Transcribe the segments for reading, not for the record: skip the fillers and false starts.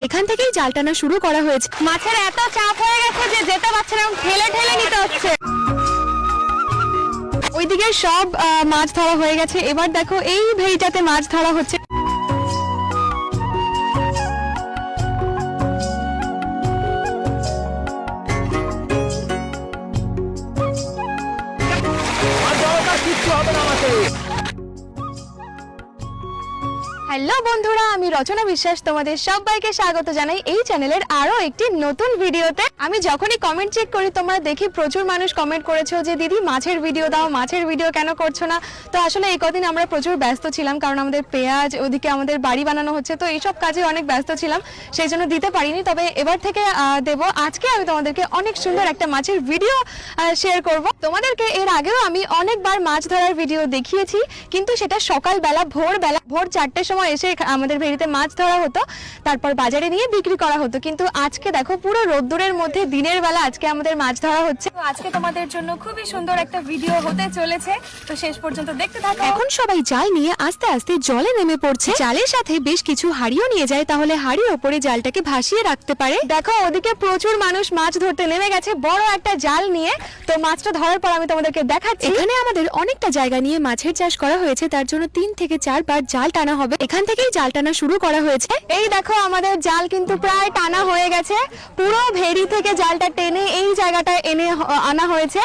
এখান থেকেই জাল টানা শুরু করা হয়েছে। মাছের এত চাপ হয়ে গেছে যে যেতে পারছে না, ঠেলে ঠেলে নিতে হচ্ছে। ওইদিকে সব মাছ ধরা হয়ে গেছে, এবার দেখো এই ভেড়িটাতে মাছ ধরা হচ্ছে। হ্যালো বন্ধুরা, আমি রচনা বিশ্বাস তোমাদের সবাইকে স্বাগত জানাই এই চ্যানেলের আরো একটি নতুন ভিডিওতে। আমি যখনই কমেন্ট চেক করি তোমরা দেখি প্রচুর মানুষ কমেন্ট করেছো যে দিদি মাছের ভিডিও দাও, মাছের ভিডিও কেন করছো না। তো আসলে এই কদিন আমরা প্রচুর ব্যস্ত ছিলাম, কারণ আমাদের পেঁয়াজ, ওদিকে আমাদের বাড়ি বানানো হচ্ছে, তো এইসব কাজে অনেক ব্যস্ত ছিলাম, সেই জন্য দিতে পারিনি। তবে এবার থেকে দেব। আজকে আমি তোমাদেরকে অনেক সুন্দর একটা মাছের ভিডিও শেয়ার করব। তোমাদেরকে এর আগেও আমি অনেকবার মাছ ধরার ভিডিও দেখিয়েছি, কিন্তু সেটা সকালবেলা ভোর 4টের সময় এসে আমাদের ভেড়িতে মাছ ধরা হতো, তারপর বাজারে নিয়ে বিক্রি করা হতো। কিন্তু আজকে দেখো পুরো রোদ্দুরের মধ্যে দিনের বেলা আজকে আমাদের মাছ ধরা হচ্ছে। তো আজকে তোমাদের জন্য খুবই সুন্দর একটা ভিডিও হতে চলেছে, তো শেষ পর্যন্ত দেখতে থাকো। এখন সবাই জাল নিয়ে আস্তে আস্তে জলে নেমে পড়ছে। জালের সাথে বেশ কিছু হাড়িও নিয়ে যায়, তাহলে হাড়ির ওপরে জালটাকে ভাসিয়ে রাখতে পারে। দেখো ওদিকে প্রচুর মানুষ মাছ ধরতে নেমে গেছে বড় একটা জাল নিয়ে। তো মাছটা ধরার পর আমি তোমাদেরকে দেখাচ্ছি। এখানে আমাদের অনেকটা জায়গা নিয়ে মাছের চাষ করা হয়েছে, তার জন্য 3 থেকে 4 বার জাল টানা হবে। এখান থেকেই জাল টানা শুরু করা হয়েছে। এই দেখো আমাদের জাল কিন্তু প্রায় টানা হয়ে গেছে। পুরো ভেড়ি থেকে জালটা টেনে এই জায়গাটায় এনে আনা হয়েছে।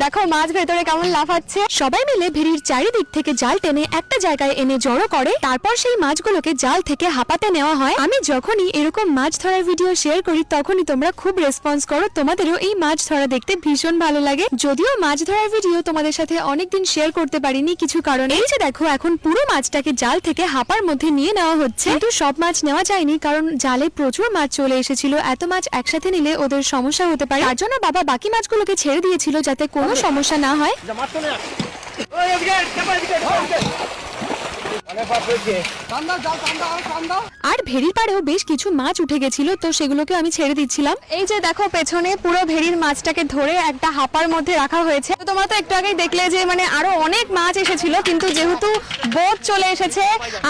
দেখো মাছ ভেতরে কেমন লাফাচ্ছে। সবাই মিলে ভেড়ির চারিদিক থেকে জাল টেনে একটা জায়গায় এনে জড়ো করে, তারপর সেই মাছগুলোকে জাল থেকে হাঁপাতে নেওয়া হয়। আমি যখনই এরকম মাছ ধরার ভিডিও শেয়ার করি তখনই তোমরা খুব রেসপন্স করো, তোমাদেরও এই মাছ ধরা দেখতে ভীষণ ভালো লাগে। যদিও মাছ ধরার ভিডিও তোমাদের সাথে অনেকদিন শেয়ার করতে পারিনি কিছু কারণে। এই যে দেখো এখন পুরো মাছটাকে জাল থেকে হাঁপার মধ্যে নিয়ে নেওয়া হচ্ছে, কিন্তু সব মাছ নেওয়া যায়নি, কারণ জালে প্রচুর মাছ চলে এসেছিল। এত মাছ একসাথে নিলে ওদের সমস্যা হতে পারে, তার জন্য বাবা বাকি মাছগুলোকে ছেড়ে দিয়েছিল যাতে কোনো সমস্যা না হয়। আর ভেড়ির পাড়েও বেশ কিছু মাছ উঠে গেছিল, তো সেগুলোকে আমি ছেড়ে দিচ্ছিলাম। এই যে দেখো পেছনে পুরো ভেড়ির মাছটাকে ধরে একটা হাঁপার মধ্যে রাখা হয়েছে। তো তোমরা তো একটু আগেই দেখলে যে মানে আরো অনেক মাছ এসেছিল, কিন্তু যেহেতু বোট চলে এসেছে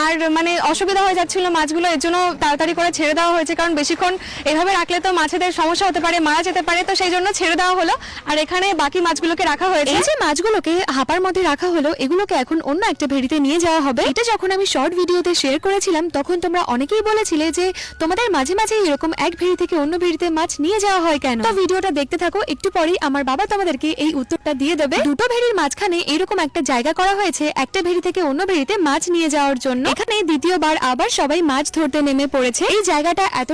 আর মানে অসুবিধা হয়ে যাচ্ছিল মাছগুলো, এর জন্য তাড়াতাড়ি করে ছেড়ে দেওয়া হয়েছে। কারণ বেশিক্ষণ এভাবে রাখলে তো মাছেদের সমস্যা হতে পারে, মারা যেতে পারে, তো সেই জন্য ছেড়ে দেওয়া হলো। আর এখানে বাকি মাছগুলোকে রাখা হয়েছে। এই যে মাছগুলোকে হাঁপার মধ্যে রাখা হলো, এগুলোকে এখন অন্য একটা ভেড়িতে নিয়ে যাওয়া হবে। এটা যখন আমি শর্ট ভিডিওতে শেয়ার করেছিলাম তখন তোমরা অনেকেই বলেছিলে যে তোমাদের মাঝে মাঝে এরকম এক ভেড়ি থেকে অন্য ভেড়িতে মাছ নিয়ে যাওয়া হয় কেন। তো ভিডিওটা দেখতে থাকো, একটু পরেই আমার বাবা তোমাদেরকে এই উত্তরটা দিয়ে দেবে। দুটো ভেড়ির মাঝখানে এরকম একটা জায়গা করা হয়েছে একটা ভেড়ি থেকে অন্য ভেড়িতে মাছ নিয়ে যাওয়ার জন্য। এখানে দ্বিতীয়বার আবার সবাই মাছ ধরতে নেমে পড়েছে। এই জায়গাটা এত